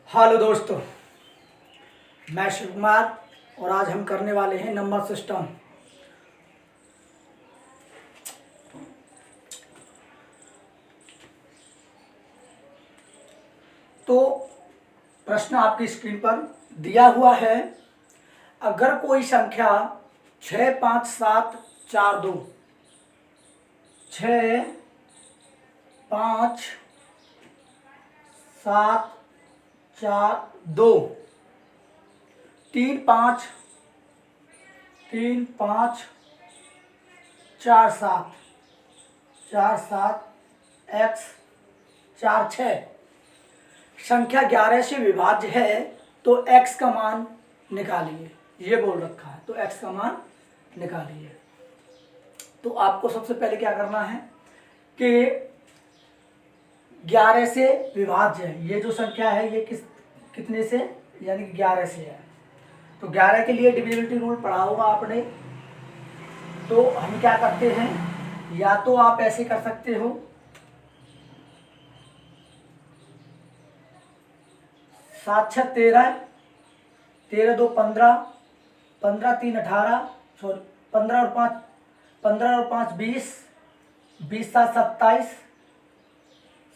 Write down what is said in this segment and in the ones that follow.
Hello दोस्तों, मैं शिव कुमार और आज हम करने वाले हैं नंबर सिस्टम। तो प्रश्न आपकी स्क्रीन पर दिया हुआ है। अगर कोई संख्या 65742 65742 3 5 3 5 4 7 x 4 6 संख्या 11 से विभाज्य है तो x का मान निकालिए। ये बोल रखा है तो x का मान निकालिए। तो आपको सबसे पहले क्या करना है कि 11 से विभाज्य है। ये जो संख्या है ये कितने से, यानी कि 11 से है। तो 11 के लिए डिविजिबिलिटी रूल पढ़ा होगा आपने। तो हम क्या करते हैं, या तो आप ऐसे कर सकते हो 7 6 13, 13 2 15, 15 3 18, सॉरी 15 और 5 20, 20 7 27,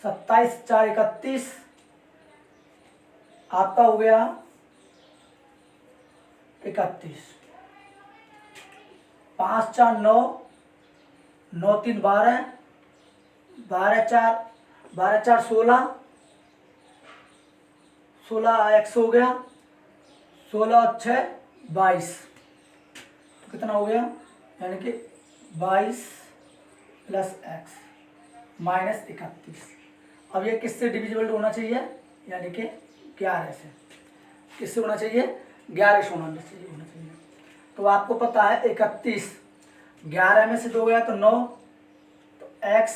27 4 31, आपका हो गया 31, 5 4 9, 9 3 12, 12 4 16, 16 x हो गया, 16 और 6 22। तो कितना हो गया, यानी कि 22 प्लस एक्स माइनस 31। अब ये किससे डिविजिबल होना चाहिए, यानी कि 11 से। किससे होना चाहिए, 11 से होना चाहिए। तो आपको पता है 31, 11 में से 2 गया तो 9, तो x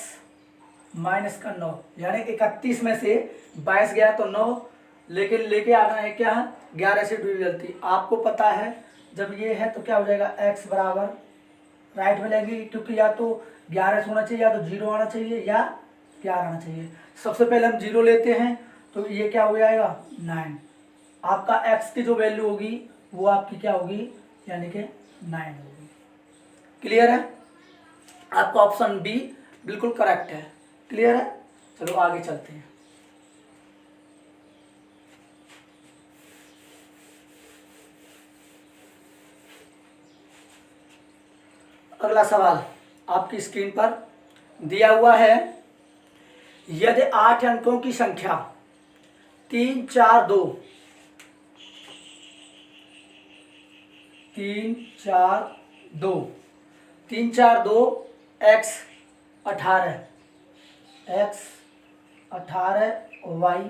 माइनस का 9, यानी 31 में से 22 गया तो 9, लेकिन लेके आना है क्या, 11 से डिविजिबल। आपको पता है जब ये है तो क्या हो जाएगा, x बराबर राइट में लेंगे, क्योंकि या तो 11 से होना चाहिए, या तो 0 आना चाहिए, या 11 आना चाहिए। सबसे पहले हम 0 लेते हैं तो ये क्या हो जाएगा 9। आपका x की जो वैल्यू होगी वो आपकी क्या होगी, यानी कि 9 होगी। क्लियर है, आपका ऑप्शन बी बिल्कुल करेक्ट है। क्लियर है, चलो आगे चलते हैं। अगला सवाल आपकी स्क्रीन पर दिया हुआ है। यदि 8 अंकों की संख्या 3 4 2 x 18 y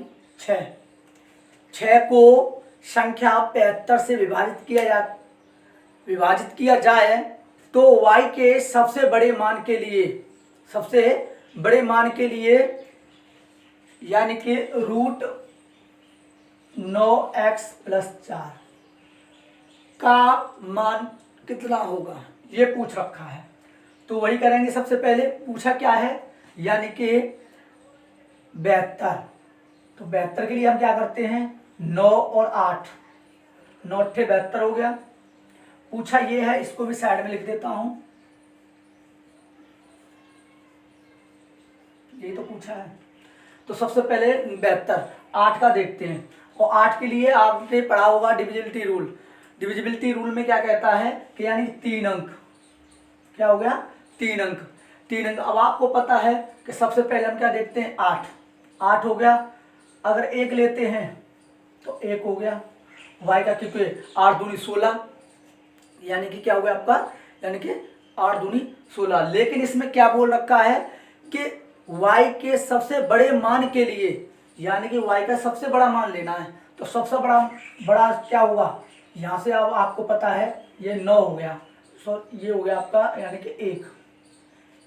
6 को संख्या 75 से विभाजित किया जाए तो y के सबसे बड़े मान के लिए यानी कि रूट 9x प्लस 4 का मान कितना होगा, ये पूछ रखा है। तो वही करेंगे। सबसे पहले पूछा क्या है, यानी कि 72। तो 72 के लिए हम क्या करते हैं, 9 और 8, 9 8 72 हो गया। पूछा ये है, इसको भी साइड में लिख देता हूं, ये तो पूछा है। तो सबसे पहले 72, 8 का देखते हैं। और 8 के लिए आपने पढ़ा होगा डिविजिबिलिटी रूल। डिविजिबिलिटी रूल में क्या कहता है कि यानी 3 अंक, क्या हो गया 3 अंक। 3 अंक। अब आपको पता है कि सबसे पहले हम क्या देखते हैं, 8 हो गया। अगर 1 लेते हैं तो 1 हो गया y का, क्योंकि 8 दूनी 16, यानी कि क्या हो गया आपका, यानी कि 8 दूनी 16। लेकिन इसमें क्या बोल रखा है कि y के सबसे बड़े मान के लिए, यानी कि y का सबसे बड़ा मान लेना है। तो सबसे बड़ा क्या होगा, यहाँ से अब आपको पता है ये 9 हो गया। ये हो गया आपका, यानी कि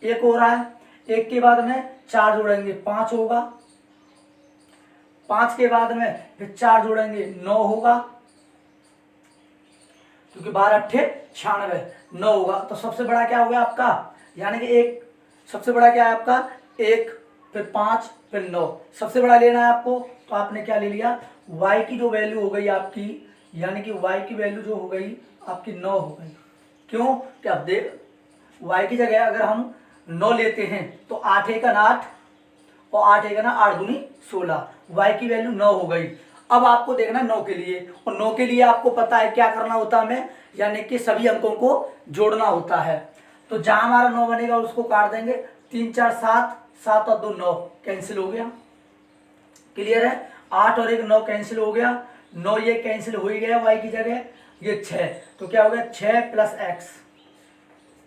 1 हो रहा है। 1 के बाद में 4 जोड़ेंगे 5 होगा। 5 के बाद में फिर 4 जोड़ेंगे 9 होगा, क्योंकि 12 8 96, 9 होगा। तो सबसे बड़ा क्या हो गया आपका, यानी कि 1, सबसे बड़ा क्या है आपका 1 फिर 5, फिर 9। सबसे बड़ा लेना है आपको, तो आपने क्या ले लिया, y की जो वैल्यू हो गई आपकी, यानी कि y की वैल्यू जो हो गई आपकी 9 हो गई। क्यों कि अब देख, y की जगह अगर हम 9 लेते हैं तो 8 एकन 8 और 8 एकन 8 दूनी 16, y की वैल्यू 9 हो गई। अब आपको देखना 9 के लिए, और 9 के लिए आपको पता है क्या करना होता है हमें, यानी कि सभी अंकों को जोड़ना होता है। तो जहां हमारा 9 बनेगा उसको काट देंगे, 3 4 7, 7 और 2 9, कैंसिल हो गया। क्लियर है, 8 और 1 9 कैंसिल हो गया, 9 ये कैंसिल हो ही गया y की जगह, ये 6, तो क्या हो गया 6 प्लस एक्स,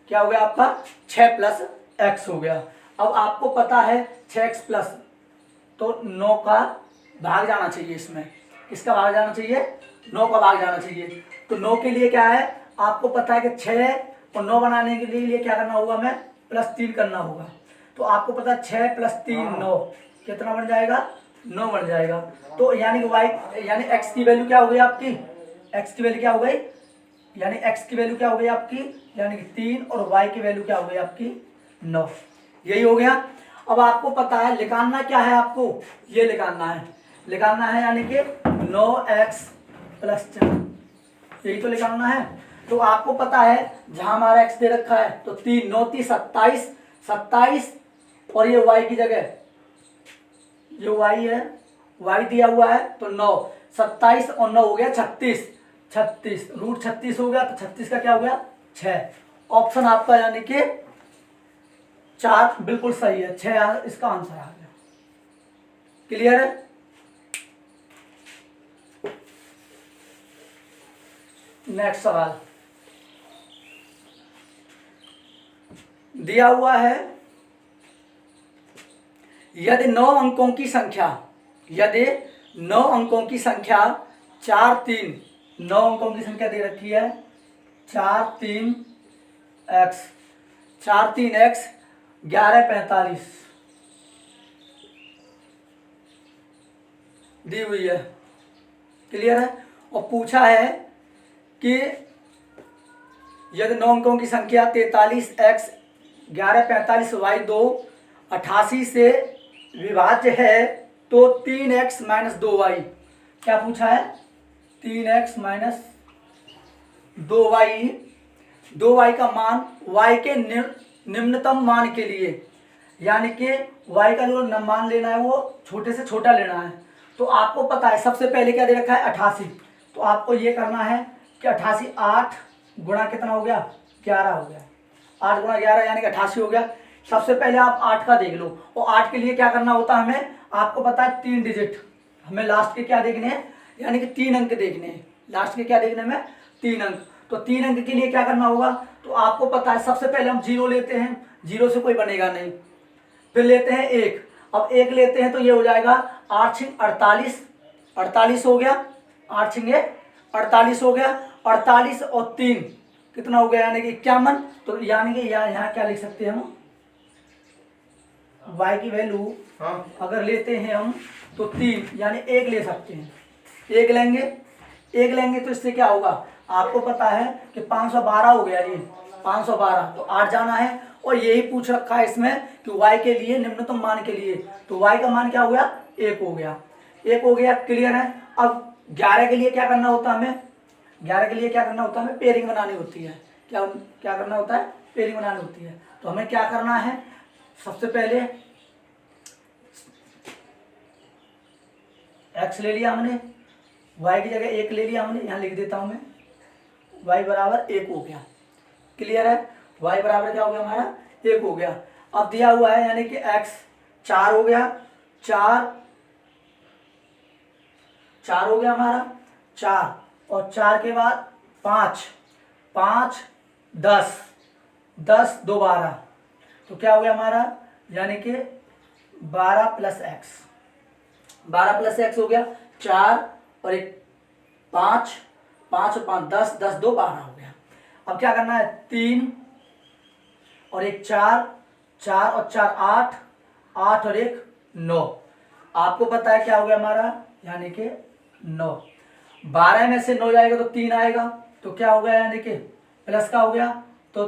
क्या हो गया आपका 6 प्लस एक्स हो गया। अब आपको पता है 6x प्लस, तो 9 का भाग जाना चाहिए इसमें, किसका भाग जाना चाहिए, 9 का भाग जाना चाहिए। तो 9 के लिए क्या है, आपको पता है कि 6 और 9 बनाने के लिए क्या करना होगा, हमें +3 करना होगा। तो आपको पता है 6 + 3 9, कितना बन जाएगा, 9 बन जाएगा। तो यानी कि y यानी x की वैल्यू क्या हो गई आपकी, x की वैल्यू क्या हो गई, यानी x की वैल्यू क्या हो गई आपकी, यानी कि 3, और y की वैल्यू क्या हो गई आपकी 9, यही हो गया। अब आपको पता है निकालना क्या है, आपको ये निकालना है यानी कि 9x + 4, यही तो निकालना है। तो आपको पता है जहां हमारा x दे रखा है, तो 3 9 30 27, 27 और ये y की जगह जो y है, y दिया हुआ है तो 9, 27 और 9 हो गया 36, 36 √36 हो गया, तो 36 का क्या हो गया 6। ऑप्शन आपका यानी कि 4 बिल्कुल सही है, 6 इसका आंसर आ गया। क्लियर है, नेक्स्ट सवाल दिया हुआ है, यदि 9 अंकों की संख्या, यदि 9 अंकों की संख्या 4 3, 9 अंकों की संख्या दे रखी है 4 3 x, 4 3 x 11 45 दी हुई है। क्लियर है, और पूछा है कि यदि 9 अंकों की संख्या 43x 11 45 y 2 88 से विभाज्य है तो 3x - 2y, क्या पूछा है, 3x - 2y, 2y का मान y के निम्नतम मान के लिए, यानी कि y का जो मान लेना है वो छोटे से छोटा लेना है। तो आपको पता है सबसे पहले क्या दे रखा है 88, तो आपको ये करना है कि 88 8 गुणा कितना हो गया 11 हो गया, 8 गुणा 11 यानी कि 88 हो गया। सबसे पहले आप 8 का देख लो, और 8 के लिए क्या करना होता है हमें, आपको पता है 3 डिजिट, हमें लास्ट के क्या देखने हैं, यानी कि 3 अंक देखने हैं, लास्ट के क्या देखने में 3 अंक। तो 3 अंक के लिए क्या करना होगा, तो आपको पता है सबसे पहले हम 0 लेते हैं, 0 से कोई बनेगा नहीं, फिर लेते हैं 1, अब 1 लेते हैं तो ये हो जाएगा 8 6 48, 48 हो गया, 8 6 48 हो गया, 48 और 3 कितना हो गया, यानी कि 51। तो यानी कि यहाँ क्या लिख सकते हैं हम, y की वैल्यू अगर लेते हैं हम तो 3 यानी 1 ले सकते हैं, 1 लेंगे, 1 लेंगे तो इससे क्या होगा, आपको पता है कि 512 हो गया, ये 512, तो 8 जाना है। और यही पूछ रखा है इसमें कि y के लिए निम्नतम मान के लिए, तो y का मान क्या हो गया 1 हो गया, 1 हो गया। क्लियर है, अब 11 के लिए क्या करना होता है हमें, 11 के लिए क्या करना होता है हमें, पेयरिंग बनानी होती है, क्या क्या करना होता है, पेयरिंग बनानी होती है। तो हमें क्या करना है, सबसे पहले x ले लिया हमने, y की जगह 1 ले लिया हमने, यहाँ लिख देता हूं मैं, y बराबर 1 हो गया। क्लियर है, y बराबर क्या हो गया हमारा 1 हो गया। अब दिया हुआ है यानी कि x 4 हो गया, 4 हो गया हमारा 4, और 4 के बाद 5 5 10 10 2 12, तो क्या हो गया हमारा, यानी कि 12 + x, 12 + x हो गया 4 और 1 5, 5 और 5 10, 10 2 12 हो गया। अब क्या करना है, 3 और 1 4, 4 और 4 8, 8 और 1 9, आपको पता है क्या हो गया हमारा, यानी कि 9, 12 में से 9 जाएगा तो 3 आएगा, तो क्या हो गया, यानी कि प्लस का हो गया, तो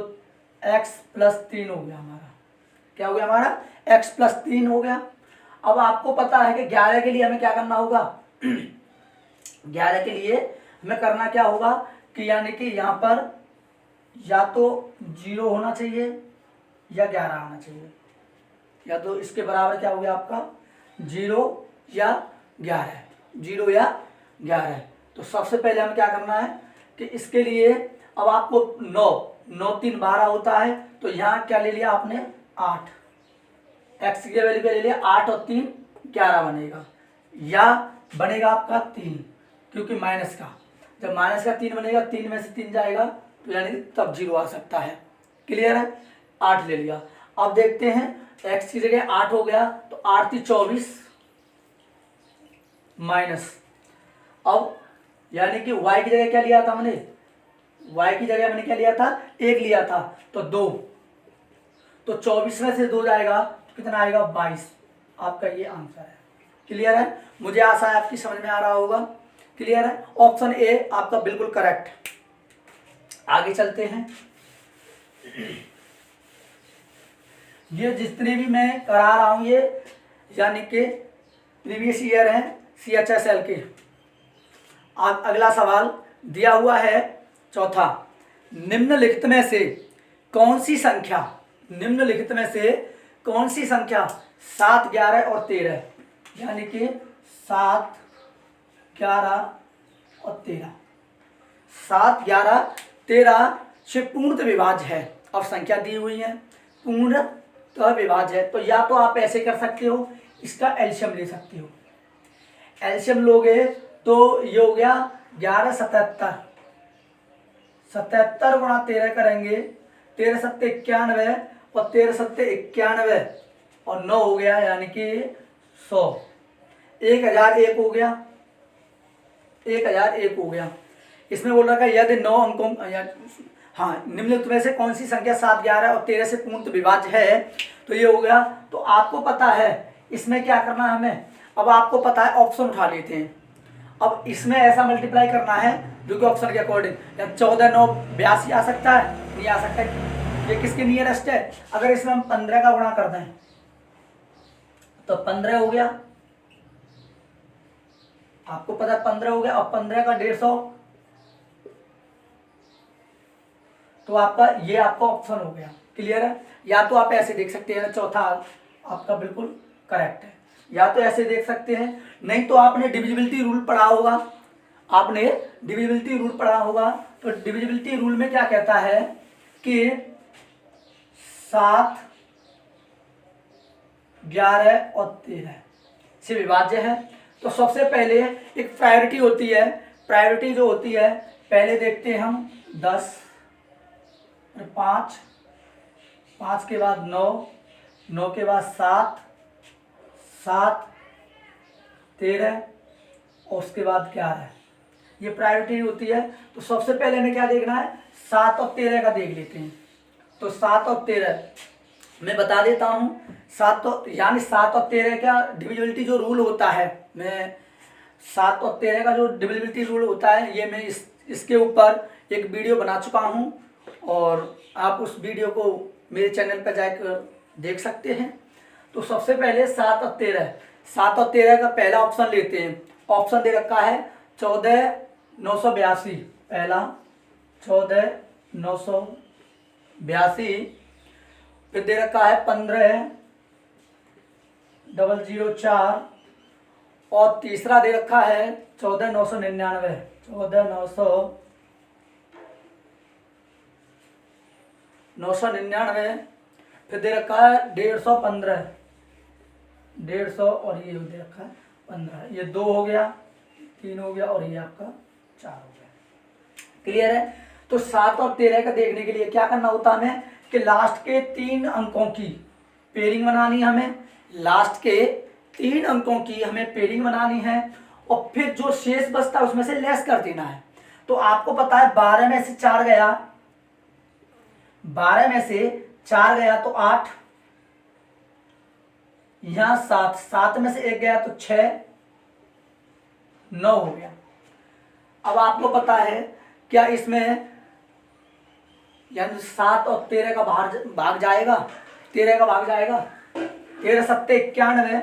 x + 3 हो गया हमारा। क्या हो गया हमारा, x प्लस 3 हो गया। अब आपको पता है कि 11 के लिए हमें क्या करना होगा 11 के लिए हमें करना क्या होगा कि यानी कि यहाँ पर या तो 0 होना चाहिए या 11 होना चाहिए, या तो इसके बराबर क्या हो गया आपका 0 या 11, 0 या 11। तो सबसे पहले हमें क्या करना है कि इसके लिए अब आपको 9 9 3 12 होता है, तो यहाँ क्या ले लिया आपने 8, x की वैल्यू क्या ले लिया 8 और 3 11 बनेगा, या बनेगा आपका 3, क्योंकि माइनस का, जब माइनस का 3 बनेगा 3 में से 3 जाएगा तो यानी तब 0 आ सकता है। क्लियर है, 8 ले लिया। अब देखते हैं x की जगह 8 हो गया तो 8 3 24 माइनस, अब यानी कि y की जगह क्या लिया था हमने, y की जगह मैंने क्या लिया था 1 लिया था, तो 2, तो 24 में से 2 जाएगा तो कितना आएगा 22। आपका ये आंसर है। क्लियर है, मुझे आशा है आपकी समझ में आ रहा होगा। क्लियर है, ऑप्शन ए आपका बिल्कुल करेक्ट। आगे चलते हैं। ये जितने भी मैं करा रहा हूं ये यानी कि प्रीवियस ईयर है CHSL के। अगला सवाल दिया हुआ है चौथा, निम्नलिखित में से कौन सी संख्या, निम्नलिखित में से कौन सी संख्या 7 11 और 13 यानी कि 7 11 और 13 7 11 13 से पूर्णतः विभाज्य है। अब संख्या दी हुई है पूर्णतः विभाज्य है, तो या तो आप ऐसे कर सकते हो, इसका एलसीएम ले सकते हो। एलसीएम लोगे तो ये हो गया 11 77, 77 गुणा 13 करेंगे 13 सत्ते 91 और 13 सत्ते 91 और 9 हो गया यानी कि 100, 1001 हो गया, 1001 हो गया। इसमें बोल रखा है यदि 9 अंकों हाँ निम्नलिखित में से कौन सी संख्या 7 11 और 13 से पूर्णतः विभाज्य है, तो ये हो गया। तो आपको पता है इसमें क्या करना है हमें, अब आपको पता है ऑप्शन उठा लेते हैं। अब इसमें ऐसा मल्टीप्लाई करना है जो कि ऑप्शन के अकॉर्डिंग, या 14 9 82 आ सकता है, नहीं आ सकता है, ये किसके नियरेस्ट है। अगर इसमें हम 15 का गुणा कर दें तो 15 हो गया, आपको पता है 15 हो गया, और 15 का 150, तो आपका ये आपका ऑप्शन हो गया। क्लियर है, या तो आप ऐसे देख सकते हैं, चौथा आपका बिल्कुल करेक्ट है, या तो ऐसे देख सकते हैं, नहीं तो आपने डिविजिबिलिटी रूल पढ़ा होगा, आपने डिविजिबिलिटी रूल पढ़ा होगा। तो डिविजिबिलिटी रूल में क्या कहता है कि 7 11 और 13 से विभाज्य है। तो सबसे पहले एक प्रायोरिटी होती है, प्रायोरिटी जो होती है पहले देखते हैं हम 10 5, 5 के बाद 9, 9 के बाद 7, 7 13 और उसके बाद 11, ये प्रायोरिटी होती है। तो सबसे पहले हमें क्या देखना है 7 और 13 का देख लेते हैं। तो 7 और 13 मैं बता देता हूँ, 7 तो यानी 7 और 13 का डिविजिबिलिटी जो रूल होता है, मैं 7 और 13 का जो डिविजिबिलिटी रूल होता है ये मैं इसके ऊपर एक वीडियो बना चुका हूँ, और आप उस वीडियो को मेरे चैनल पर जाकर देख सकते हैं। तो सबसे पहले 7 और 13 का पहला ऑप्शन लेते हैं। ऑप्शन दे रखा है 14 982, पहला 14 982, फिर दे रखा है 15 004, और तीसरा दे रखा है 14 999, 999, फिर दे रखा है 150 150 और ये दे रखा है 15, ये 2 हो गया, 3 हो गया और ये आपका 4 हो गया। क्लियर है। तो 7 और 13 का देखने के लिए क्या करना होता है हमें कि लास्ट के 3 अंकों की पेयरिंग बनानी है, हमें लास्ट के 3 अंकों की हमें पेयरिंग बनानी है, और फिर जो शेष बचता है उसमें से लेस कर देना है। तो आपको पता है 12 में से 4 गया, 12 में से 4 गया तो 8, यहां 7, 7 में से 1 गया तो 6, 9 हो गया। अब आपको पता है क्या इसमें यानी 7 और 13 का भाग जाएगा, 13 का भाग जाएगा, 13 सत्ते 91,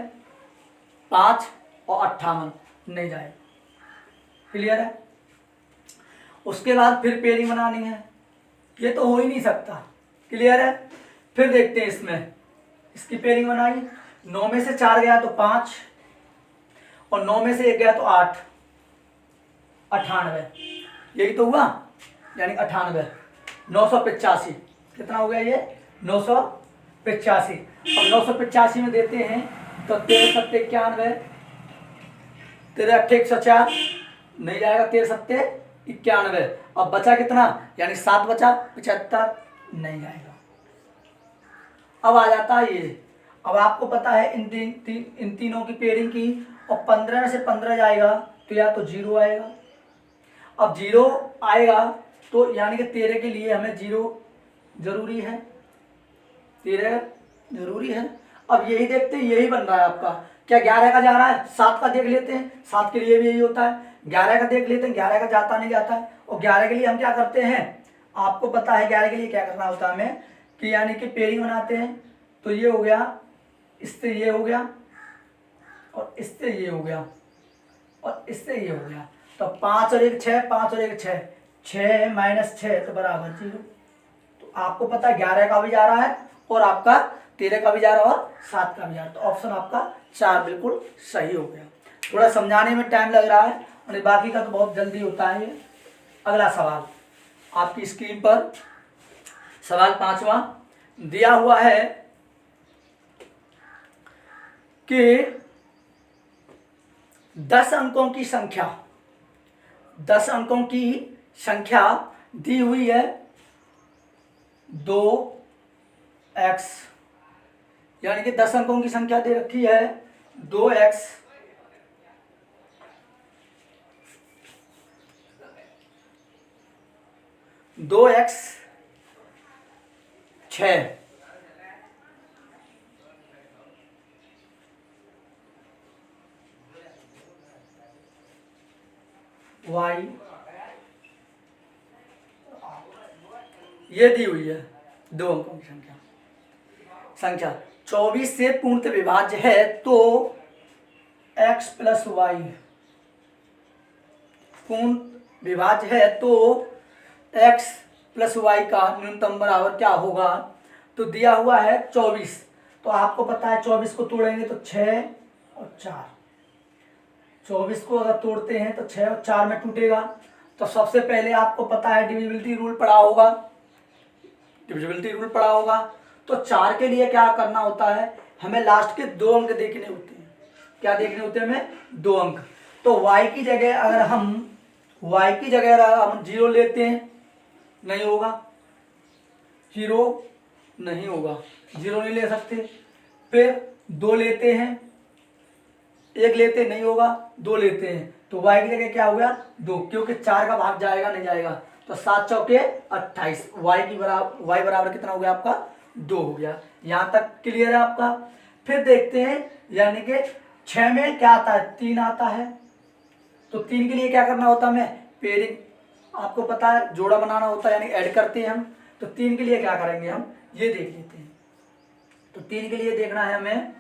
5 और 58 नहीं जाएगा। क्लियर है। उसके बाद फिर पेयरिंग बनानी है, ये तो हो ही नहीं सकता। क्लियर है। फिर देखते हैं इसमें, इसकी पेयरिंग बनाई, 9 में से 4 गया तो 5 और 9 में से 1 गया तो 8, 98, यही तो हुआ, यानी 98, 985 कितना हो गया ये 985। अब 985 में देते हैं तो 13 सत्ते 91, 13 अट्ठे 104 नहीं जाएगा, 13 सत्ते 91। अब बचा कितना, यानी 7 बचा, 75 नहीं जाएगा। अब आ जाता है ये, अब आपको पता है इन तीनों की पेयरिंग की, और 15 से 15 जाएगा तो या तो 0 आएगा। अब 0 आएगा तो यानी कि 13 के लिए हमें 0 जरूरी है, 13 जरूरी है। अब यही देखते हैं, यही बन रहा है आपका, क्या 11 का जा रहा है, 7 का देख लेते हैं, 7 के लिए भी यही होता है, 11 का देख लेते हैं, 11 का जाता नहीं जाता है। और 11 के लिए हम क्या करते हैं, आपको पता है 11 के लिए क्या करना होता है हमें, कि यानी कि पेयरिंग बनाते हैं। तो ये हो गया, इससे ये हो गया, और इससे ये हो गया, और इससे ये हो गया। तो 5 और 1 6, 5 और 1 6, 6 माइनस 6 तो बराबर 0। तो आपको पता है 11 का भी जा रहा है और आपका 13 का भी जा रहा है और 7 का भी जा रहा है। तो ऑप्शन आपका 4 बिल्कुल सही हो गया। थोड़ा समझाने में टाइम लग रहा है और बाकी का तो बहुत जल्दी होता है ये। अगला सवाल आपकी स्क्रीन पर, सवाल 5वां दिया हुआ है कि 10 अंकों की संख्या, 10 अंकों की संख्या दी हुई है 2x, यानी कि 10 अंकों की संख्या दे रखी है 2x, दो एक्स 6, वाई ये दी हुई है 2 अंकों की संख्या 24 से पूर्णतः विभाज्य है तो x प्लस वाई पूर्ण विभाज्य है तो x प्लस वाई का न्यूनतम बराबर क्या होगा। तो दिया हुआ है 24, तो आपको पता है 24 को तोड़ेंगे तो 6 और 4, 24 को अगर तोड़ते हैं तो 6 और 4 में टूटेगा। तो सबसे पहले आपको पता है डिविजिबिलिटी रूल पढ़ा होगा, डिविजिबिलिटी रूल पढ़ा होगा। तो 4 के लिए क्या करना होता है, हमें लास्ट के 2 अंक देखने होते हैं। क्या देखने होते हैं हमें, 2 अंक। तो y की जगह अगर हम 0 लेते हैं, नहीं होगा, 0 नहीं होगा, 0 नहीं ले सकते। फिर 2 लेते हैं, 1 लेते नहीं होगा, 2 लेते हैं, तो y की जगह क्या हो गया 2, क्योंकि 4 का भाग जाएगा नहीं जाएगा। तो 7 चौके 28, y बराबर कितना हो गया आपका 2 हो गया। यहाँ तक क्लियर है आपका। फिर देखते हैं, यानी कि 6 में क्या आता है, 3 आता है। तो 3 के लिए क्या करना होता है हमें, पेयरिंग, आपको पता है जोड़ा बनाना होता है, यानी ऐड करते हैं हम। तो 3 के लिए क्या करेंगे हम, ये देख लेते हैं। तो 3 के लिए देखना है हमें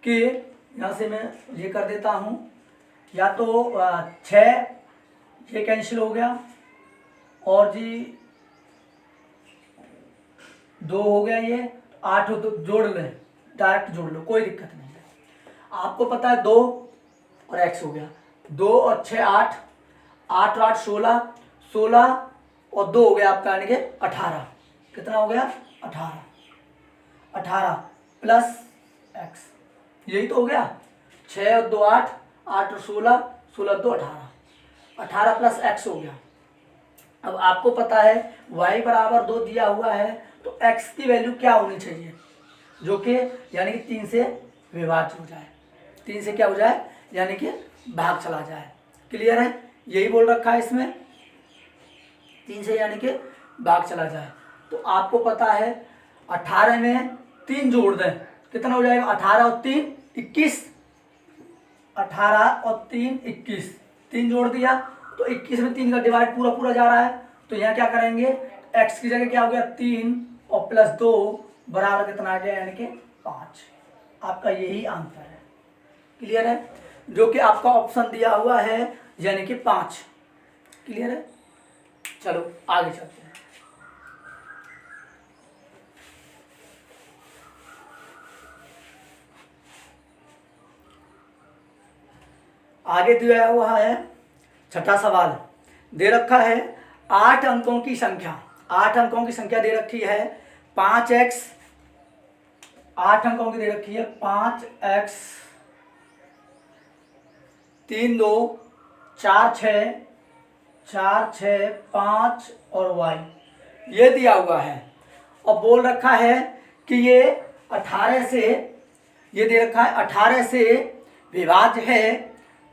कि यहाँ से मैं ये कर देता हूँ, या तो 6 ये कैंसिल हो गया, और जी 2 हो गया, ये 8 हो तो जोड़ लें, डायरेक्ट जोड़ लो, कोई दिक्कत नहीं है। आपको पता है 2 और x हो गया, 2 और 6 8, 8 और 8 16, 16 और 2 हो गया आपका, यानी कि 18। कितना हो गया 18 प्लस x, यही तो हो गया। 6 और 2 8, 8 और 16, 16 2 18 प्लस x हो गया। अब आपको पता है y बराबर 2 दिया हुआ है, तो x की वैल्यू क्या होनी चाहिए, जो कि यानी कि 3 से विभाज्य हो जाए, 3 से क्या हो जाए, यानी कि भाग चला जाए। क्लियर है, यही बोल रखा है इसमें, 3 से यानी कि भाग चला जाए। तो आपको पता है 18 में 3 जोड़ दें, कितना हो जाएगा, 18 और 3 21, 18 और 3 21, 3 जोड़ दिया तो 21 में 3 का डिवाइड पूरा पूरा जा रहा है। तो यहाँ क्या करेंगे, x की जगह क्या हो गया 3 और प्लस 2 बराबर कितना आ गया, यानी कि 5। आपका यही आंसर है। क्लियर है? जो कि आपका ऑप्शन दिया हुआ है यानी कि 5। क्लियर है? चलो आगे चलते हैं। आगे दिया हुआ है छठा सवाल। दे रखा है 8 अंकों की संख्या। 8 अंकों की संख्या दे रखी है 5x। 8 अंकों की दे रखी है 5x 3 2 4 6 4 6 5 और y ये दिया हुआ है। और बोल रखा है कि ये 18 से, ये दे रखा है 18 से विभाज्य है,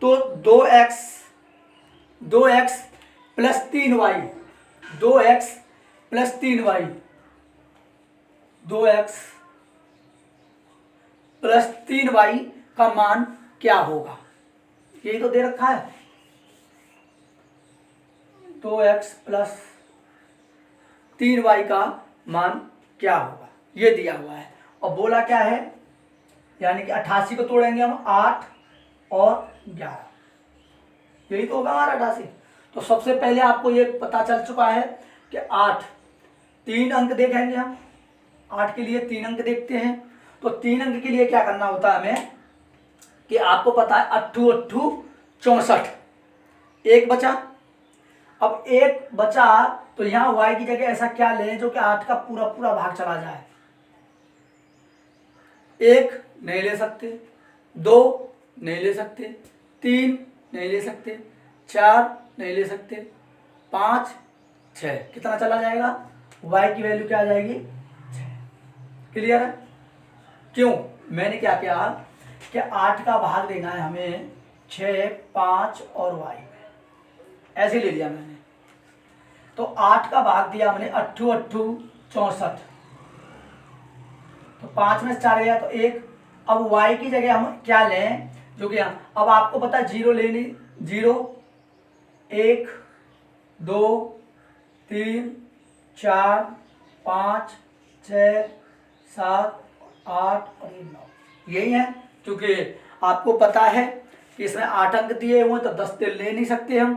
तो 2x plus 3y 2x plus 3y 2x plus 3y का मान क्या होगा, यही तो दे रखा है। 2x प्लस 3y का मान क्या होगा ये दिया हुआ है। और बोला क्या है, यानी कि 88 को तोड़ेंगे हम 8 और 11, यही तो होगा हमारा 88। तो सबसे पहले आपको ये पता चल चुका है कि 8 3 अंक देखेंगे हम। 8 के लिए 3 अंक देखते हैं। तो 3 अंक के लिए क्या करना होता है हमें, कि आपको पता है 8 8 64, एक बचा। अब एक बचा तो यहाँ y की जगह ऐसा क्या लें जो कि 8 का पूरा पूरा भाग चला जाए। 1 नहीं ले सकते, 2 नहीं ले सकते, 3 नहीं ले सकते, 4 नहीं ले सकते, 5 6, कितना चला जाएगा, y की वैल्यू क्या आ जाएगी 6। क्लियर है? क्यों, मैंने क्या किया कि 8 का भाग देना है हमें 6 5 और y, ऐसे ले लिया मैंने। तो 8 का भाग दिया हमने 8 8 64, तो 5 में से 4 गया तो 1। अब y की जगह हम क्या लें, जो कि अब आपको पता है 0 लेनी, 0 1 2 3 4 5 6 7 8 और 9, यही है। क्योंकि आपको पता है कि इसमें 8 अंक दिए हुए, तो 10 तो ले नहीं सकते हम,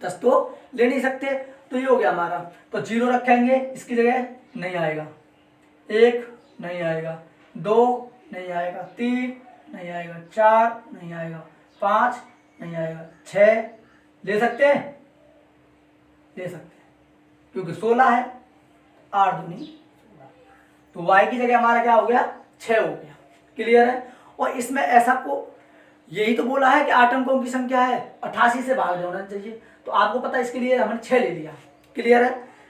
10 तो ले नहीं सकते। तो ये हो गया हमारा। तो 0 रखेंगे, इसकी जगह नहीं आएगा, 1 नहीं आएगा, 2 नहीं आएगा, 3 नहीं आएगा, 4 नहीं आएगा, 5 नहीं आएगा, 6 ले सकते हैं, ले सकते हैं, क्योंकि 16 है, 8 दूनी 16। तो y की जगह हमारा क्या हो गया 6 हो गया। क्लियर है? और इसमें ऐसा को यही तो बोला है कि 8 अंकों की संख्या है, 88 से भाग होना चाहिए। तो आपको पता है इसके लिए हमने 6 ले लिया। क्लियर है?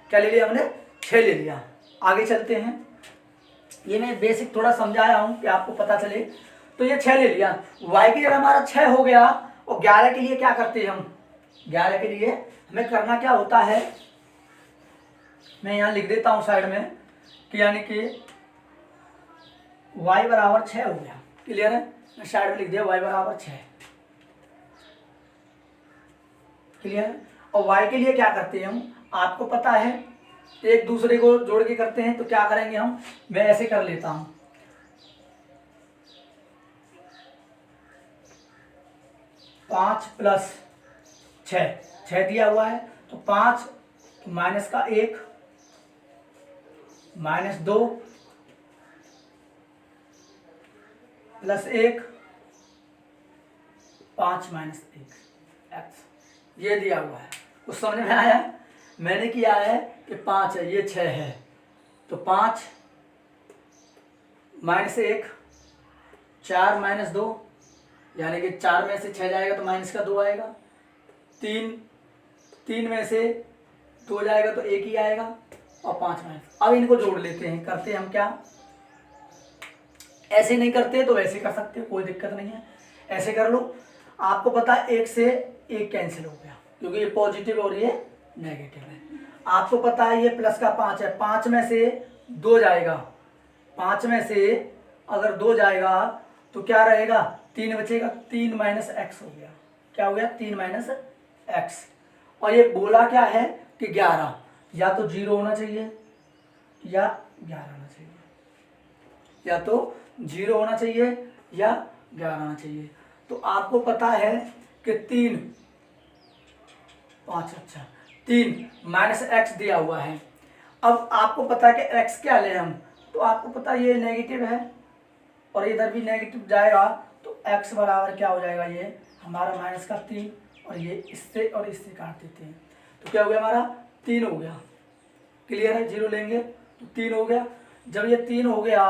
क्या ले लिया हमने, 6 ले लिया। आगे चलते हैं। ये मैं बेसिक थोड़ा समझाया हूँ कि आपको पता चले। तो ये 6 ले लिया, y की जगह हमारा 6 हो गया। और 11 के लिए क्या करते हैं हम, 11 के लिए हमें करना क्या होता है, मैं यहाँ लिख देता हूँ साइड में कि यानी कि y बराबर 6 हो गया। क्लियर है? मैं साइड में लिख दिया y बराबर 6। क्लियर है? और y के लिए क्या करते हैं हम, आपको पता है एक दूसरे को जोड़ के करते हैं। तो क्या करेंगे हम, मैं ऐसे कर लेता हूं, पाँच प्लस 6 दिया हुआ है, तो 5 माइनस का 1 माइनस 2 प्लस 1 5 माइनस 1 एक्स, ये दिया हुआ है। कुछ समझ में आया? मैंने किया है कि 5 है, ये 6 है, तो 5 माइनस 1 4 माइनस 2, यानी कि 4 में से 6 जाएगा तो माइनस का 2 आएगा। 3 में से 2 जाएगा तो 1 ही आएगा, और 5 माइनस। अब इनको जोड़ लेते हैं। करते हैं हम क्या, ऐसे नहीं करते तो वैसे कर सकते हो, कोई दिक्कत नहीं है, ऐसे कर लो। आपको पता है 1 से 1 कैंसिल हो गया, क्योंकि ये पॉजिटिव और ये नेगेटिव है। आपको पता है ये प्लस का 5 है, 5 में से 2 जाएगा, 5 में से अगर 2 जाएगा तो क्या रहेगा, 3 बचेगा, 3 माइनस एक्स हो गया। क्या हो गया, 3 माइनस एक्स। और ये बोला क्या है कि 11, या तो 0 होना चाहिए या 11 होना चाहिए। या तो 0 होना चाहिए या 11 होना चाहिए। तो आपको पता है कि 3 5 अच्छा 3 माइनस एक्स दिया हुआ है। अब आपको पता है कि एक्स क्या ले हम, तो आपको पता है ये नेगेटिव है और इधर भी नेगेटिव जाएगा तो एक्स बराबर क्या हो जाएगा, ये हमारा माइनस का 3 और ये इससे और इससे काट देते हैं तो क्या हो गया हमारा 3 हो गया। क्लियर है, 0 लेंगे तो 3 हो गया। जब ये 3 हो गया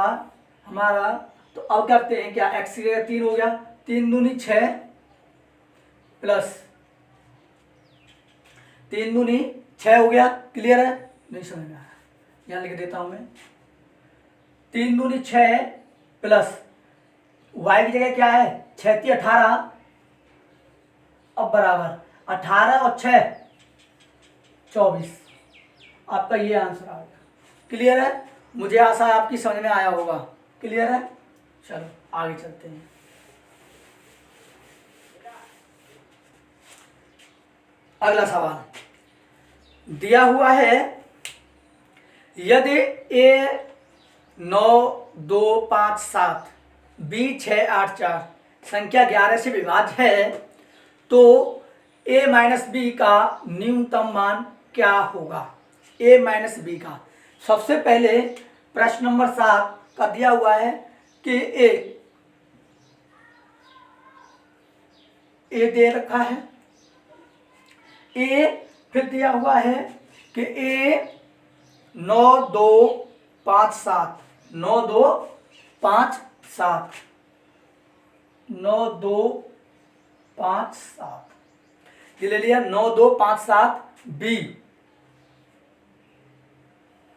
हमारा तो अब करते हैं क्या, एक्स की जगह 3 हो गया, 3 दूनी 6 प्लस 3 दूनी 6 हो गया। क्लियर है, नहीं समझ में आया, यहाँ लिख देता हूं मैं, 3 दूनी 6 प्लस y की जगह क्या है 6 × 18, अब बराबर 18 और 6 24। आपका ये आंसर आ गया। क्लियर है, मुझे आशा है आपकी समझ में आया होगा। क्लियर है, चलो आगे चलते हैं। अगला सवाल दिया हुआ है, यदि a 9 2 5 7 b 6 8 4 संख्या 11 से विभाज्य है तो a माइनस बी का न्यूनतम मान क्या होगा। a माइनस बी का, सबसे पहले प्रश्न नंबर 7 का दिया हुआ है कि a दे रखा है, a फिर दिया हुआ है कि a 9 2 5 7 9 2 5 7 9 2 5 7 ये ले लिया, 9 2 5 7 b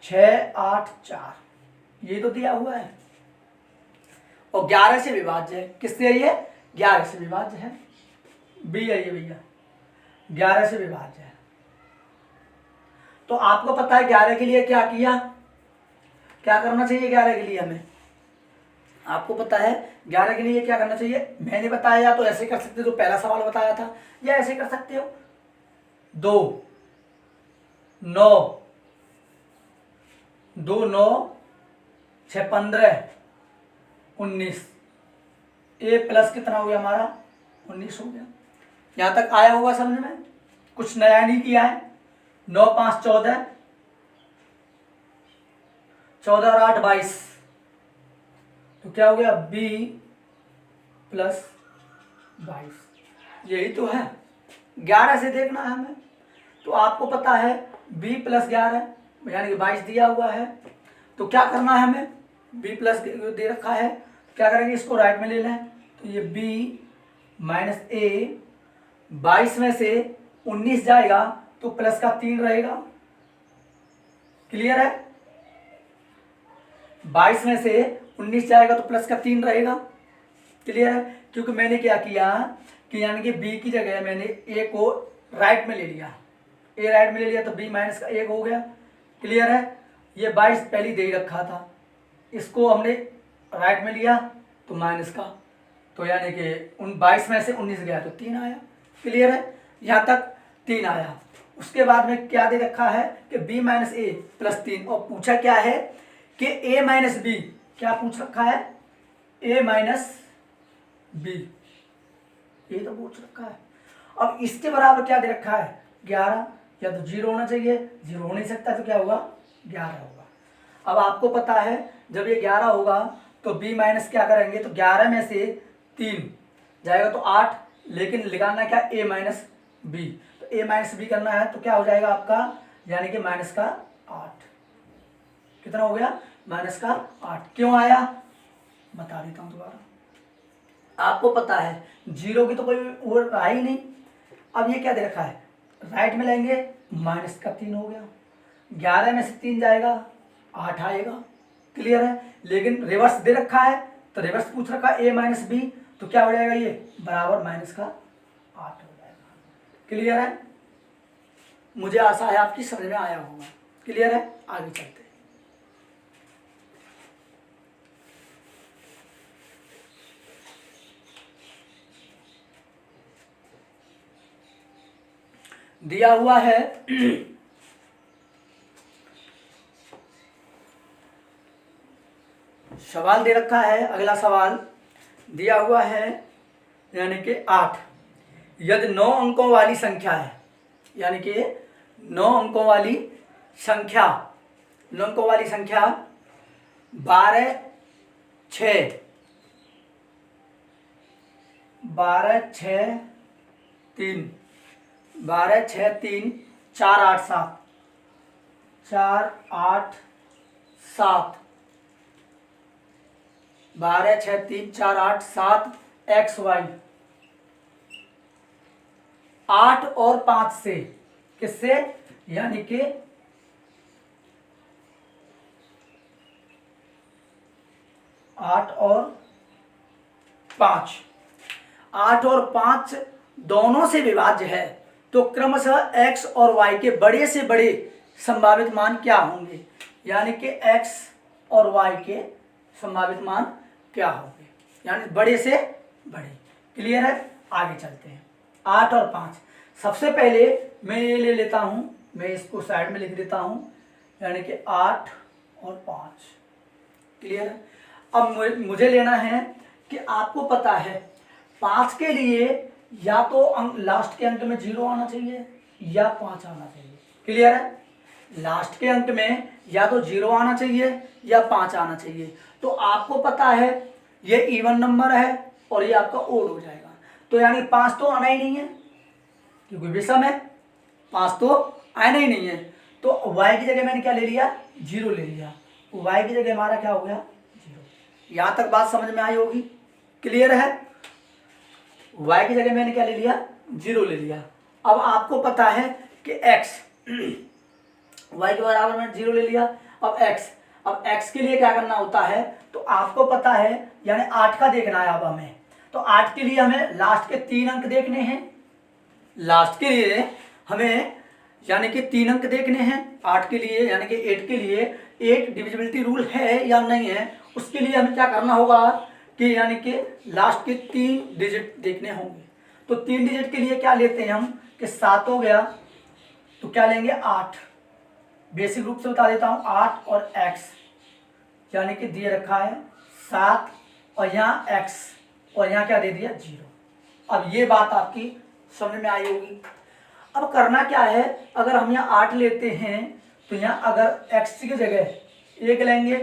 6 8 4 ये तो दिया हुआ है और 11 से विभाज्य है। किससे है ये, 11 से विभाज्य है, b है ये भैया, 11 से विभाज्य है। तो आपको पता है 11 के लिए क्या किया, क्या करना चाहिए 11 के लिए हमें, आपको पता है 11 के लिए क्या करना चाहिए, मैंने बताया, या तो ऐसे कर सकते हो जो पहला सवाल बताया था, या ऐसे कर सकते हो 2 9 2 9 6 15 19 a प्लस कितना हो गया हमारा 19 हो गया। यहां तक आया होगा समझ में, कुछ नया नहीं किया है। 9 5 14 14 और 8 22 तो क्या हो गया b प्लस 22, यही तो है। 11 से देखना है हमें, तो आपको पता है b प्लस 11 यानी कि 22 दिया हुआ है, तो क्या करना है हमें, b प्लस दे रखा है, क्या करेंगे इसको राइट में ले लें, तो ये b माइनस a 22 में से 19 जाएगा तो प्लस का 3 रहेगा। क्लियर है, 22 में से 19 जाएगा तो प्लस का 3 रहेगा। क्लियर है, क्योंकि मैंने क्या किया कि यानी कि b की जगह मैंने a को राइट में ले लिया, a राइट में ले लिया तो b माइनस का 1 हो गया। क्लियर है, ये 22 पहले दे ही रखा था, इसको हमने राइट में लिया तो माइनस का, तो यानी कि 22 में से 19 गया तो 3 आया। क्लियर है, यहाँ तक 3 आया। उसके बाद में क्या दे रखा है कि b माइनस ए प्लस 3, और पूछा क्या है कि a माइनस बी, क्या पूछ रखा है a माइनस बी, ये तो पूछ रखा है। अब इसके बराबर क्या दे रखा है 11, या तो 0 होना चाहिए, 0 हो नहीं सकता तो क्या होगा 11 होगा। अब आपको पता है जब ये 11 होगा तो b माइनस क्या करेंगे, तो 11 में से 3 जाएगा तो 8, लेकिन लगाना क्या a माइनस बी, तो a माइनस बी करना है तो क्या हो जाएगा आपका, यानी कि माइनस का 8। कितना हो गया माइनस का 8। क्यों आया बता देता हूं दोबारा, आपको पता है 0 की तो कोई वो रहा ही नहीं। अब ये क्या दे रखा है, राइट में लेंगे माइनस का 3 हो गया, 11 में से 3 जाएगा 8 आएगा। क्लियर है, लेकिन रिवर्स दे रखा है तो रिवर्स पूछ रखा है a माइनस बी, तो क्या हो जाएगा ये बराबर माइनस का 8 हो जाएगा। क्लियर है, मुझे आशा है आपकी समझ में आया होगा। क्लियर है, आगे चलते हैं। दिया हुआ है सवाल दे रखा है, अगला सवाल दिया हुआ है यानी कि 8। यदि 9 अंकों वाली संख्या है, यानी कि 9 अंकों वाली संख्या 9 अंकों वाली संख्या 12 6 3 4 8 7 4 8 7 12 6 3 4 8 7 एक्स वाई 8 और 5 से, किससे, यानी कि 8 और 5 दोनों से विभाज्य है, तो क्रमशः x और y के बड़े से बड़े संभावित मान क्या होंगे, यानी कि x और y के संभावित मान क्या होंगे, यानी बड़े से बड़े। क्लियर है, आगे चलते हैं। 8 और 5, सबसे पहले मैं ये ले लेता हूं, मैं इसको साइड में लिख देता हूं, यानी कि 8 और 5। क्लियर है। अब मुझे लेना है कि आपको पता है 5 के लिए या तो अंक लास्ट के अंक में 0 आना चाहिए या 5 आना चाहिए। क्लियर है, लास्ट के अंक में या तो 0 आना चाहिए या 5 आना चाहिए। तो आपको पता है ये इवन नंबर है और ये आपका ओड हो जाएगा, तो यानी 5 तो आना ही नहीं है क्योंकि विषम है, 5 तो आना ही नहीं है। तो y की जगह मैंने क्या ले लिया, 0 ले लिया, y की जगह हमारा क्या हो गया, 0। यहां तक बात समझ में आई होगी। क्लियर है, y की जगह मैंने क्या ले लिया, 0 ले लिया। अब आपको पता है कि x y के बराबर मैंने 0 ले लिया। अब x के लिए क्या करना होता है, तो आपको पता है यानी 8 का देखना है अब हमें। तो 8 के लिए हमें लास्ट के 3 अंक देखने हैं, लास्ट के लिए हमें यानी कि 3 अंक देखने हैं 8 के लिए, यानी कि 8 के लिए 8 डिविजिबिलिटी रूल है या नहीं है, उसके लिए हमें क्या करना होगा कि यानी कि लास्ट के 3 डिजिट देखने होंगे। तो 3 डिजिट के लिए क्या लेते हैं हम कि 7 हो गया, तो क्या लेंगे 8। बेसिक रूप से बता देता हूं, 8 और x यानी कि दिए रखा है 7 और यहाँ x और यहाँ क्या दे दिया 0। अब ये बात आपकी समझ में आई होगी। अब करना क्या है, अगर हम यहाँ 8 लेते हैं तो यहाँ अगर x की जगह 1 लेंगे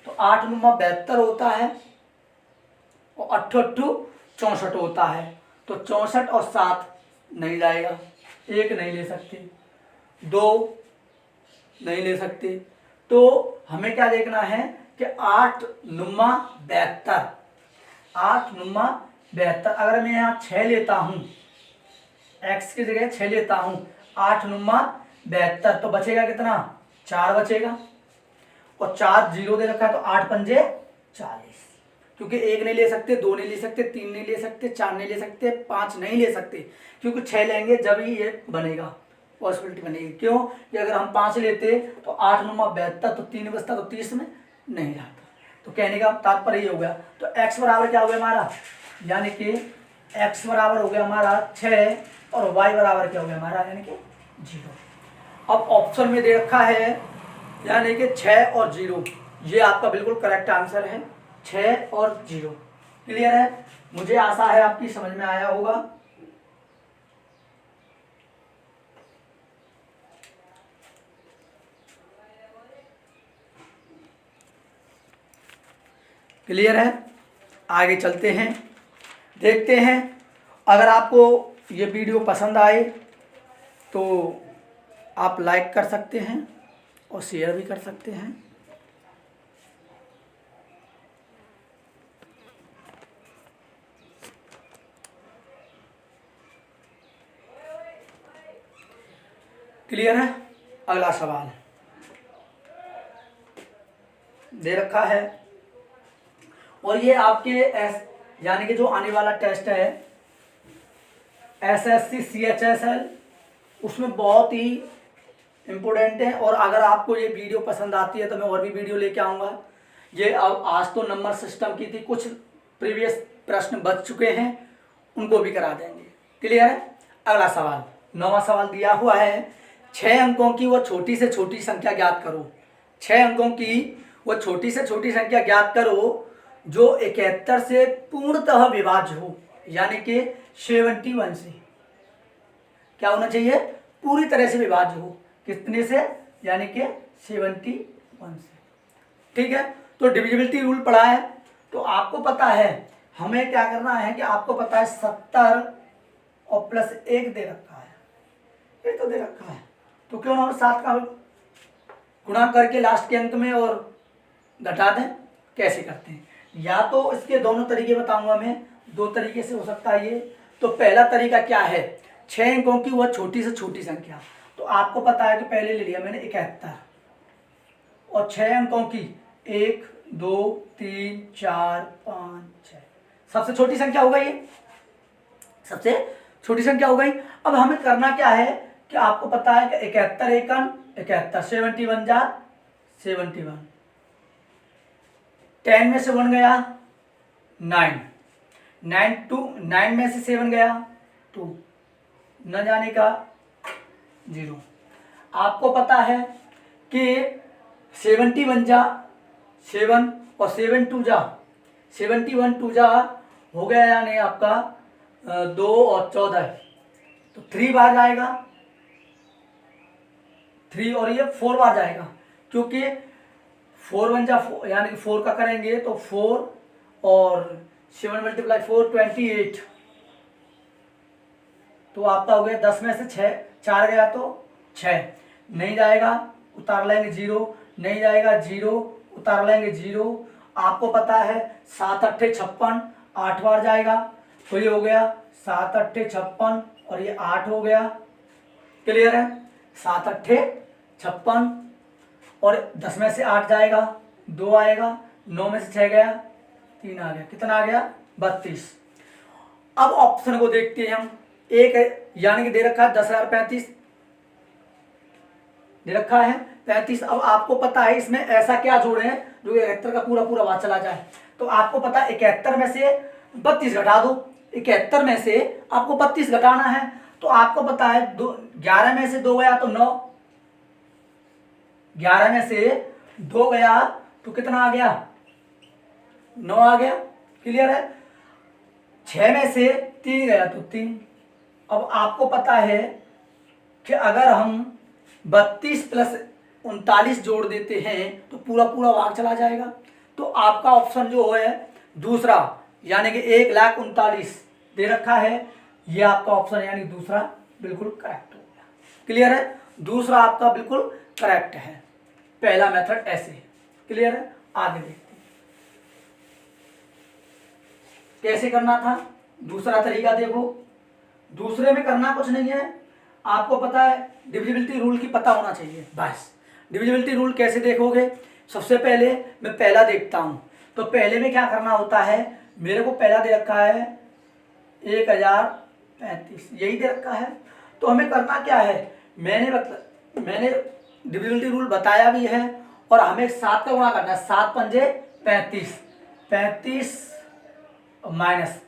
तो 8 9 72 होता है और 8 8 64 होता है। तो 64 और 7 नहीं जाएगा, 1 नहीं ले सकते, 2 नहीं ले सकते। तो हमें क्या देखना है कि 8 9 72, 8 9 72। अगर मैं यहाँ 6 लेता हूँ, x की जगह 6 लेता हूँ, 8 9 72, तो बचेगा कितना, 4 बचेगा। और 4 0 दे रखा है तो 8 पंजे 40, क्योंकि 1 नहीं ले सकते, 2 नहीं ले सकते, 3 नहीं ले सकते, 4 नहीं ले सकते, 5 नहीं ले सकते, क्योंकि 6 लेंगे जब ही ये बनेगा, पॉसिबिलिटी बनेगी। क्यों कि अगर हम 5 लेते तो 8 9 72, तो 3 बचता तो 30 में नहीं जाता। तो कहने का तात्पर्य ये हो गया। तो x बराबर क्या हो गया हमारा, यानी कि x बराबर हो गया हमारा 6 और y बराबर क्या हो गया हमारा, यानी कि 0। अब ऑप्शन में दे रखा है यानी कि 6 और 0, ये आपका बिल्कुल करेक्ट आंसर है, 6 और 0। क्लियर है, मुझे आशा है आपकी समझ में आया होगा। क्लियर है, आगे चलते हैं, देखते हैं। अगर आपको ये वीडियो पसंद आए तो आप लाइक कर सकते हैं और शेयर भी कर सकते हैं। क्लियर है, अगला सवाल दे रखा है और ये आपके यानी कि जो आने वाला टेस्ट है SSC CHSL, उसमें बहुत ही इम्पोर्टेंट है। और अगर आपको ये वीडियो पसंद आती है तो मैं और भी वीडियो लेके आऊँगा। ये अब आज तो नंबर सिस्टम की थी, कुछ प्रीवियस प्रश्न बच चुके हैं, उनको भी करा देंगे। क्लियर है, अगला सवाल 9वां सवाल दिया हुआ है, 6 अंकों की वो छोटी से छोटी संख्या ज्ञात करो। 6 अंकों की वो छोटी से छोटी संख्या ज्ञात करो जो 71 से पूर्णतः विभाज्य हो, यानी कि 71 से क्या होना चाहिए, पूरी तरह से विभाज्य हो। कितने से, यानी कि 71 से। ठीक है, तो डिविजिबिलिटी रूल पढ़ा है। तो आपको पता है हमें क्या करना है कि आपको पता है 70 और प्लस 1 दे रखा है, ये तो दे रखा है, तो क्यों ना हम 7 का गुणा करके लास्ट के अंक में और घटा दें। कैसे करते हैं, या तो इसके दोनों तरीके बताऊंगा मैं, 2 तरीके से हो सकता है ये। तो पहला तरीका क्या है, 6 अंकों की वह छोटी से छोटी संख्या। तो आपको पता है कि पहले ले लिया मैंने 71 और 6 अंकों की 1 2 3 4 5 6, सबसे छोटी संख्या हो गई, सबसे छोटी संख्या हो गई। अब हमें करना क्या है कि आपको पता है कि 71 एकन 71, 71 जा 71, 10 में से 1 गया 9, 9 में से 7 गया 2, न जाने का 0। आपको पता है कि 71 जा 7 और 7 2 जा 71 2 जा हो गया, यानी आपका 2 और 14, तो 3 बार जाएगा, 3 और ये 4 बार जाएगा, क्योंकि 4 1 जा 4, यानी कि 4 का करेंगे तो 4 और 7 × 4 28, तो आपका हो गया 10 में से 6 4 गया तो 6, नहीं जाएगा उतार लेंगे 0, नहीं जाएगा 0 उतार लेंगे 0। आपको पता है 7 8 56, 8 बार जाएगा, तो ये हो गया 7 8 56 और ये 8 हो गया। क्लियर है, 7 8 56 और 10 में से 8 जाएगा 2 आएगा, 9 में से 6 गया 3 आ गया, कितना आ गया 32। अब ऑप्शन को देखते हैं हम, एक यानी कि दे रखा है 10,035 दे रखा है 35। अब आपको पता है इसमें ऐसा क्या जोड़े हैं जो 71 का पूरा पूरा बात चला जाए। तो आपको पता है 71 में से 32 घटा दो, 71 में से आपको 32 घटाना है। तो आपको पता है 11 में से 2 गया तो 9, 11 में से 2 गया तो कितना आ गया 9 आ गया। क्लियर है, 6 में से 3 गया तो 3। अब आपको पता है कि अगर हम 32 प्लस 39 जोड़ देते हैं तो पूरा पूरा भाग चला जाएगा। तो आपका ऑप्शन जो है दूसरा, यानी कि 1,39,000 दे रखा है, ये आपका ऑप्शन यानी दूसरा बिल्कुल करेक्ट हो गया। क्लियर है, दूसरा आपका बिल्कुल करेक्ट है, पहला मेथड ऐसे। क्लियर है, आगे देखते हैं कैसे करना था। दूसरा तरीका देखो, दूसरे में करना कुछ नहीं है, आपको पता है डिविजिबिलिटी रूल की पता होना चाहिए बस। डिविजिबिलिटी रूल कैसे देखोगे, सबसे पहले मैं पहला देखता हूं। तो पहले में क्या करना होता है, मेरे को पहला दे रखा है 1035, यही दे रखा है। तो हमें करना क्या है, मैंने डिविजिबिलिटी रूल बताया भी है और हमें 7 का गुणा करना है, 7 पंजे 35, 35 माइनस,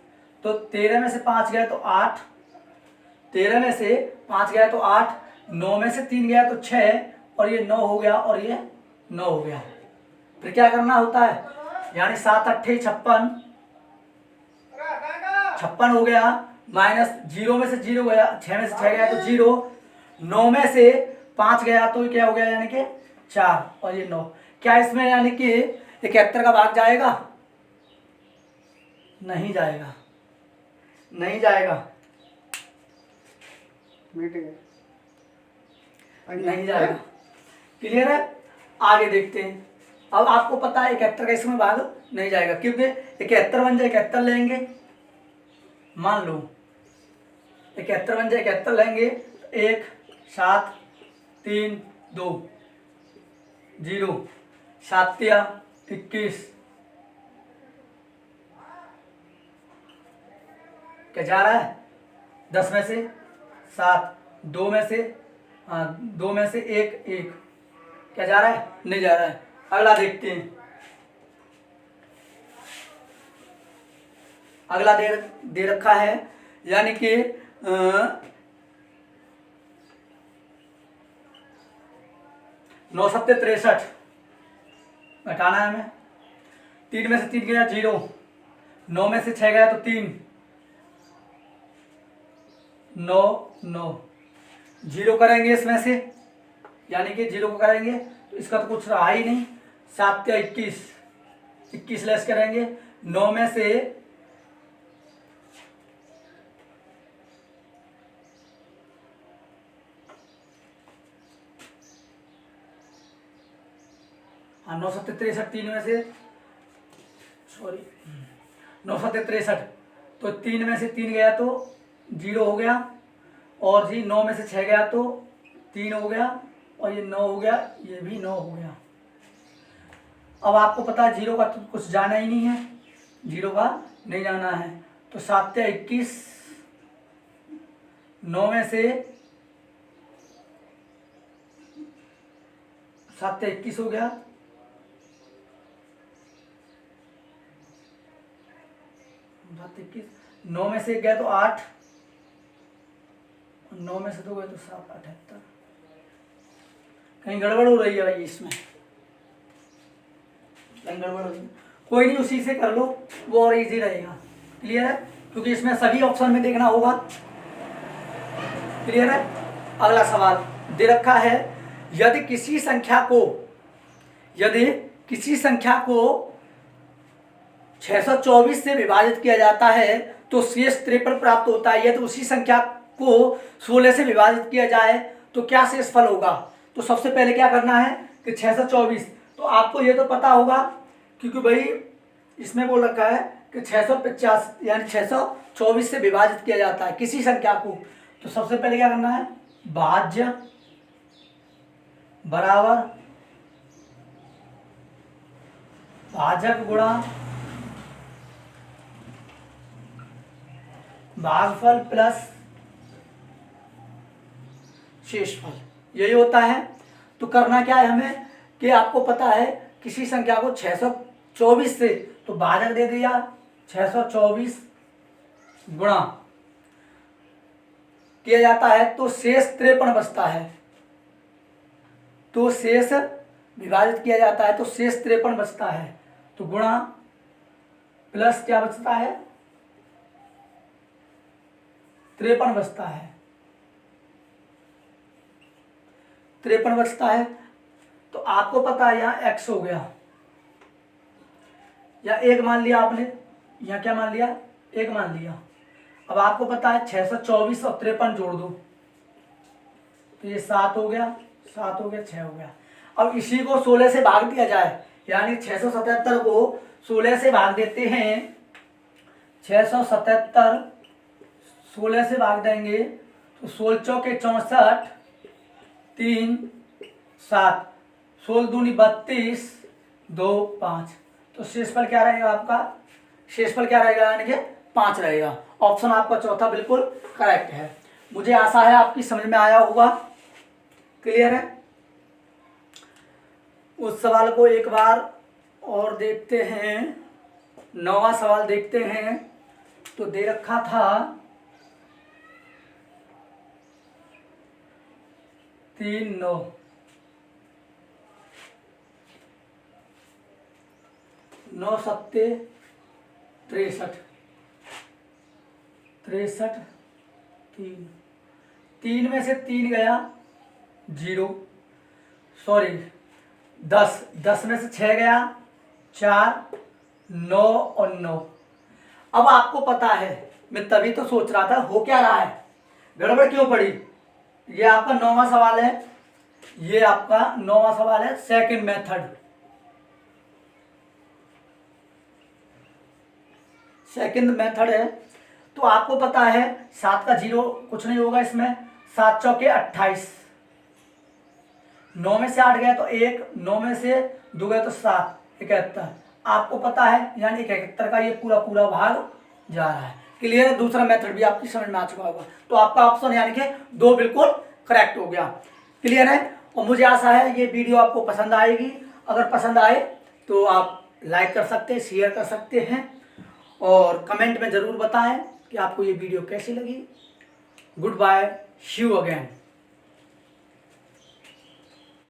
तो 13 में से 5 गया तो 8, 13 में से 5 गया तो 8, 9 में से 3 गया तो 6 और ये 9 हो गया और ये 9 हो गया। फिर क्या करना होता है, यानी 7 8 56, 56 हो गया, माइनस 0 में से 0 गया, 6 में से 6 गया तो 0, 9 में से 5 गया तो क्या हो गया, यानी कि 4 और ये 9। क्या इसमें यानी कि 71 का भाग जाएगा, नहीं जाएगा, नहीं जाएगा, नहीं जाएगा। क्लियर है, आगे देखते हैं। अब आपको पता है 71 का इसमें भाग नहीं जाएगा, क्योंकि 71 बन जाए 71 लेंगे, मान लो 71 बन जाए 71 लेंगे, 1 7 3 2 0, 7 21, क्या जा रहा है, 10 में से 7, 2 में से 2 में से 1 1, क्या जा रहा है, नहीं जा रहा है। अगला देखते हैं, अगला दे रखा है, यानी कि 9 7 63, घटाना है हमें। 3 में से 3 गया 0, 9 में से 6 गया तो 3, 9 9 0 करेंगे इसमें से, यानी कि 0 को करेंगे तो इसका तो कुछ रहा ही नहीं। 7 या 21, 21 लेस करेंगे, 9 में से 9 7 63, 3 में से 9 7 63, तो 3 में से 3 गया तो 0 हो गया, और जी 9 में से 6 गया तो 3 हो गया, और ये 9 हो गया, ये भी 9 हो गया। अब आपको पता है 0 का तो कुछ जाना ही नहीं है, 0 का नहीं जाना है, तो 7 या 21, 9 में से 7 या 21 हो गया, 9 में से 1 गया तो 8, 9 में से 2 गए तो 7, 78। कहीं गड़बड़ हो रही है भाई इसमें, कहीं गड़बड़ हो रही है, कोई नहीं उसी से कर लो, वो और इजी रहेगा। क्लियर है, क्योंकि इसमें सभी ऑप्शन में देखना होगा। क्लियर है। अगला सवाल दे रखा है, यदि किसी संख्या को 624 से विभाजित किया जाता है तो शेष 53 प्राप्त होता है। यदि उसी संख्या को 16 से विभाजित किया जाए तो क्या शेष फल होगा। तो सबसे पहले क्या करना है कि 624, तो आपको ये तो पता होगा क्योंकि भाई इसमें बोल रखा है कि 650 यानी 624 से विभाजित किया जाता है किसी संख्या को। तो सबसे पहले क्या करना है, भाज्य बराबर भाजक गुणा भागफल प्लस शेषफल, यही होता है। तो करना क्या है हमें कि आपको पता है किसी संख्या को 624 से, तो भाजक दे दिया 624 गुणा किया जाता है तो शेष 53 बचता है। तो शेष विभाजित किया जाता है तो शेष 53 बचता है, तो गुणा प्लस क्या बचता है 53 बचता है, 53 बचता है। तो आपको पता है यहाँ x हो गया, या 1 मान लिया आपने, यहाँ क्या मान लिया 1 मान लिया। अब आपको पता है 624 और 53 जोड़ दो तो ये 7 हो गया, 7 हो गया, 6 हो गया। अब इसी को 16 से भाग दिया जाए, यानी 677 को 16 से भाग देते हैं, 677 16 से भाग देंगे तो 16 चौके 64, 3 7, 16 दूनी 32, 2 5। तो शेषफल क्या रहेगा आपका, शेषफल क्या रहेगा यानी कि 5 रहेगा। ऑप्शन आपका चौथा बिल्कुल करेक्ट है। मुझे आशा है आपकी समझ में आया होगा। क्लियर है। उस सवाल को एक बार और देखते हैं, 9वां सवाल देखते हैं। तो दे रखा था 3 9, 9 सत्ते 63, 3 में से 3 गया 0, सॉरी 10 में से 6 गया 4, 9 और 9। अब आपको पता है, मैं तभी तो सोच रहा था हो क्या रहा है, गड़बड़ क्यों पड़ी। ये आपका 9वां सवाल है, ये आपका 9वां सवाल है, सेकंड मेथड। सेकंड मेथड है। तो आपको पता है 7 का 0 कुछ नहीं होगा इसमें, 7 चौके 28, 9 में से 8 गया तो 1, 9 में से 2 गया तो 7, 71। आपको पता है यानी 71 का ये पूरा पूरा भाग जा रहा है। क्लियर है। दूसरा मेथड भी आपकी समझ में आ चुका होगा। तो आपका ऑप्शन यानी कि 2 बिल्कुल करेक्ट हो गया। क्लियर है। और मुझे आशा है ये वीडियो आपको पसंद आएगी। अगर पसंद आए तो आप लाइक कर सकते हैं, शेयर कर सकते हैं, और कमेंट में ज़रूर बताएं कि आपको ये वीडियो कैसी लगी। Goodbye, see you again.